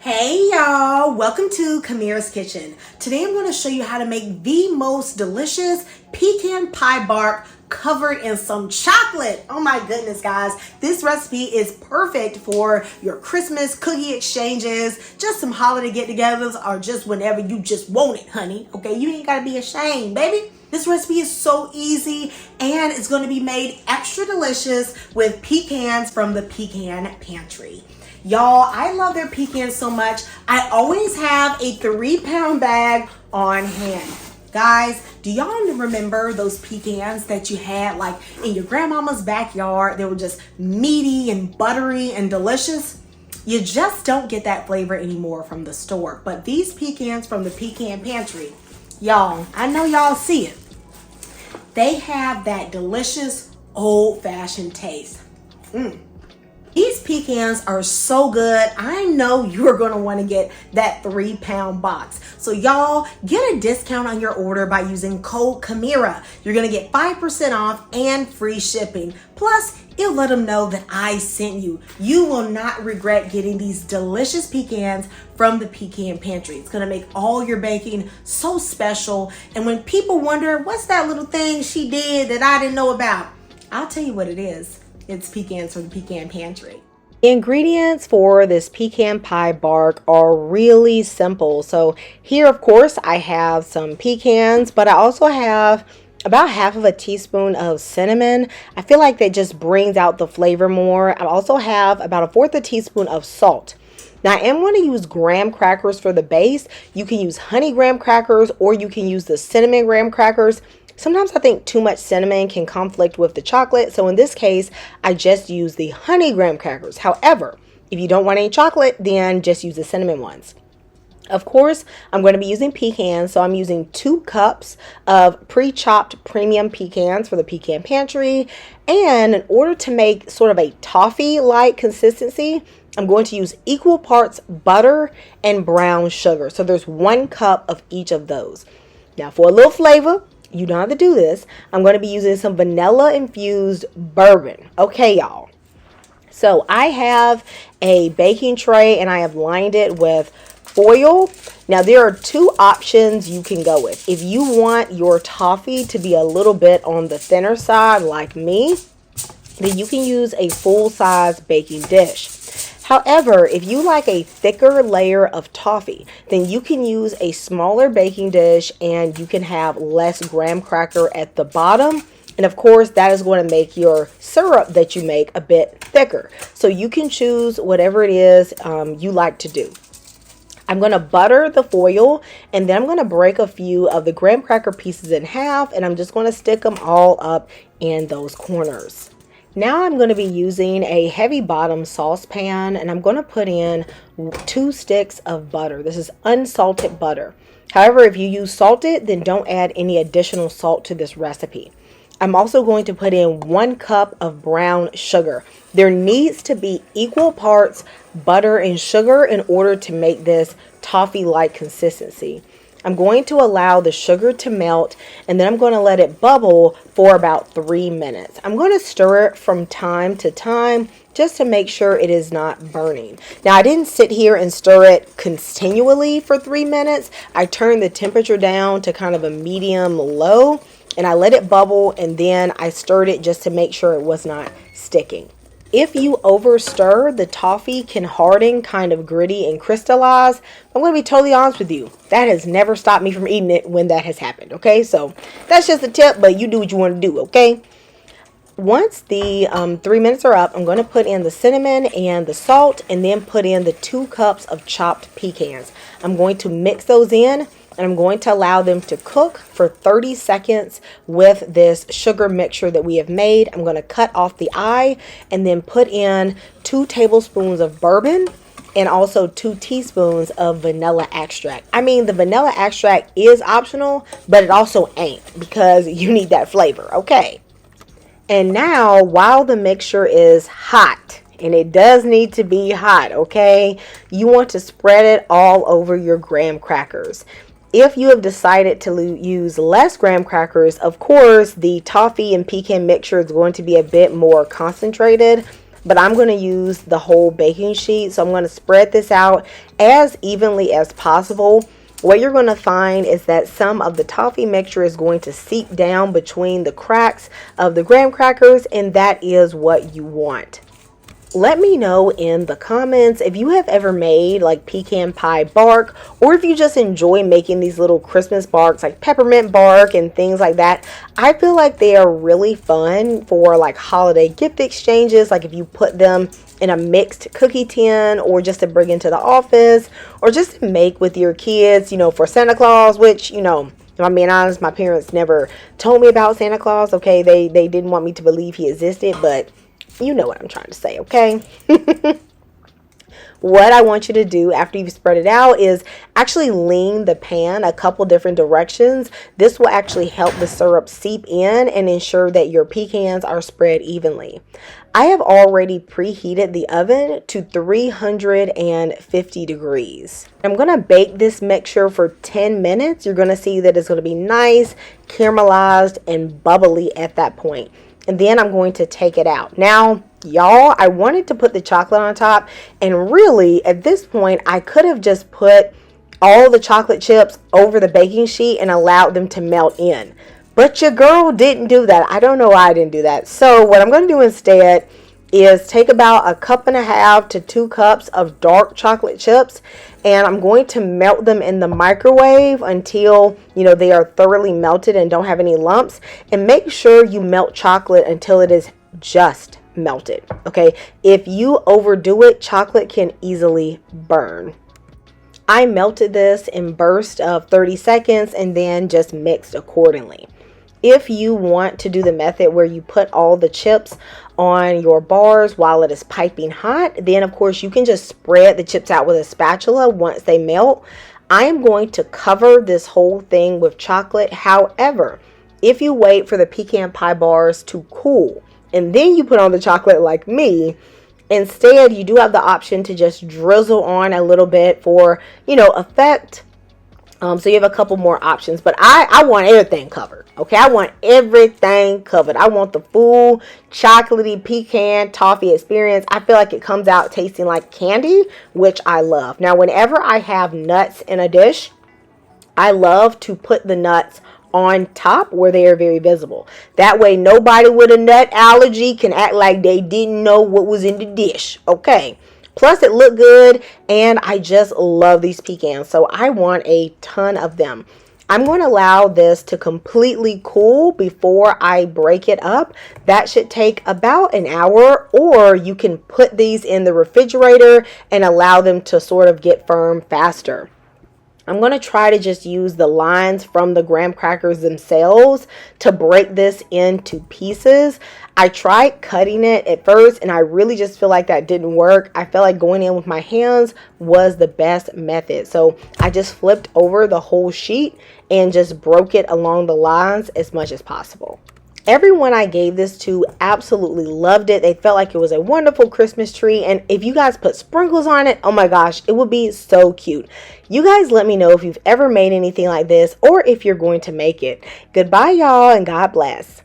Hey y'all, welcome to Kamira's Kitchen. Today I'm going to show you how to make the most delicious pecan pie bark covered in some chocolate. Oh my goodness guys, this recipe is perfect for your Christmas cookie exchanges, just some holiday get-togethers, or just whenever you just want it, honey. Okay, you ain't gotta be ashamed, baby. This recipe is so easy and it's going to be made extra delicious with pecans from the Pecan Pantry. Y'all, I love their pecans so much. I always have a 3-pound bag on hand. Guys, do y'all remember those pecans that you had like in your grandmama's backyard? They were just meaty and buttery and delicious. You just don't get that flavor anymore from the store. But these pecans from the Pecan Pantry, y'all, I know y'all see it. They have that delicious old-fashioned taste. These pecans are so good. I know you're going to want to get that 3-pound box. So y'all, get a discount on your order by using code Kamira. You're going to get 5% off and free shipping. Plus, it'll let them know that I sent you. You will not regret getting these delicious pecans from the Pecan Pantry. It's going to make all your baking so special. And when people wonder, what's that little thing she did that I didn't know about? I'll tell you what it is. It's pecans from the Pecan Pantry. The ingredients for this pecan pie bark are really simple. So here, of course, I have some pecans, but I also have about half of a teaspoon of cinnamon. I feel like that just brings out the flavor more. I also have about 1/4 teaspoon of salt. Now, I am going to use graham crackers for the base. You can use honey graham crackers or you can use the cinnamon graham crackers. Sometimes I think too much cinnamon can conflict with the chocolate. So in this case, I just use the honey graham crackers. However, if you don't want any chocolate, then just use the cinnamon ones. Of course, I'm going to be using pecans, so I'm using 2 cups of pre-chopped premium pecans for the Pecan Pantry. And in order to make sort of a toffee-like consistency, I'm going to use equal parts butter and brown sugar. So there's 1 cup of each of those. Now for a little flavor, you don't have to do this. I'm going to be using some vanilla infused bourbon. Okay, y'all. So I have a baking tray and I have lined it with foil. Now there are 2 options you can go with. If you want your toffee to be a little bit on the thinner side like me, then you can use a full-size baking dish. However, if you like a thicker layer of toffee, then you can use a smaller baking dish and you can have less graham cracker at the bottom. And of course, that is going to make your syrup that you make a bit thicker. So you can choose whatever it is you like to do. I'm going to butter the foil and then I'm going to break a few of the graham cracker pieces in half and I'm just going to stick them all up in those corners. Now I'm going to be using a heavy bottom saucepan and I'm going to put in 2 sticks of butter. This is unsalted butter. However, if you use salted, then don't add any additional salt to this recipe. I'm also going to put in 1 cup of brown sugar. There needs to be equal parts butter and sugar in order to make this toffee-like consistency. I'm going to allow the sugar to melt and then I'm going to let it bubble for about 3 minutes. I'm going to stir it from time to time just to make sure it is not burning. Now I didn't sit here and stir it continually for 3 minutes. I turned the temperature down to kind of a medium low and I let it bubble and then I stirred it just to make sure it was not sticking. If you over stir, the toffee can harden, kind of gritty and crystallize. I'm going to be totally honest with you. That has never stopped me from eating it when that has happened. Okay, so that's just a tip, but you do what you want to do. Okay. Once the 3 minutes are up, I'm going to put in the cinnamon and the salt and then put in the 2 cups of chopped pecans. I'm going to mix those in. And I'm going to allow them to cook for 30 seconds with this sugar mixture that we have made. I'm going to cut off the eye and then put in 2 tablespoons of bourbon and also 2 teaspoons of vanilla extract. I mean, the vanilla extract is optional, but it also ain't because you need that flavor. Okay. And now, while the mixture is hot, and it does need to be hot, okay, you want to spread it all over your graham crackers. If you have decided to use less graham crackers, of course, the toffee and pecan mixture is going to be a bit more concentrated. but I'm going to use the whole baking sheet. So I'm going to spread this out as evenly as possible. What you're going to find is that some of the toffee mixture is going to seep down between the cracks of the graham crackers, and that is what you want. Let me know in the comments if you have ever made like pecan pie bark, or if you just enjoy making these little Christmas barks like peppermint bark and things like that. I feel like they are really fun for like holiday gift exchanges, like if you put them in a mixed cookie tin, or just to bring into the office, or just to make with your kids, you know, for Santa Claus, which, you know, if I'm being honest, my parents never told me about Santa Claus. Okay, they didn't want me to believe he existed, but you know what I'm trying to say, okay? What I want you to do after you've spread it out is actually lean the pan a couple different directions. This will actually help the syrup seep in and ensure that your pecans are spread evenly. I have already preheated the oven to 350 degrees. I'm going to bake this mixture for 10 minutes. You're going to see that it's going to be nice, caramelized, and bubbly at that point. And then I'm going to take it out. Now, y'all, I wanted to put the chocolate on top, and really at this point I could have just put all the chocolate chips over the baking sheet and allowed them to melt in, but your girl didn't do that. I don't know why I didn't do that. So what I'm going to do instead is take about 1.5 to 2 cups of dark chocolate chips, and I'm going to melt them in the microwave until, you know, they are thoroughly melted and don't have any lumps. And make sure you melt chocolate until it is just melted. Okay, if you overdo it, chocolate can easily burn. I melted this in bursts of 30 seconds and then just mixed accordingly. If you want to do the method where you put all the chips on your bars while it is piping hot, then of course you can just spread the chips out with a spatula once they melt. I am going to cover this whole thing with chocolate. However, if you wait for the pecan pie bars to cool and then you put on the chocolate like me, instead you do have the option to just drizzle on a little bit for, you know, effect. So you have a couple more options, but I want everything covered. Okay, I want everything covered. I want the full chocolatey pecan toffee experience. I feel like it comes out tasting like candy, which I love. Now, whenever I have nuts in a dish, I love to put the nuts on top where they are very visible. That way nobody with a nut allergy can act like they didn't know what was in the dish. Okay. Plus it looked good, and I just love these pecans, so I want a ton of them. I'm going to allow this to completely cool before I break it up. That should take about an hour, or you can put these in the refrigerator and allow them to sort of get firm faster. I'm going to try to just use the lines from the graham crackers themselves to break this into pieces. I tried cutting it at first and I really just feel like that didn't work. I felt like going in with my hands was the best method. So I just flipped over the whole sheet and just broke it along the lines as much as possible. Everyone I gave this to absolutely loved it. They felt like it was a wonderful Christmas tree. And if you guys put sprinkles on it, oh my gosh, it would be so cute. You guys let me know if you've ever made anything like this or if you're going to make it. Goodbye, y'all, and God bless.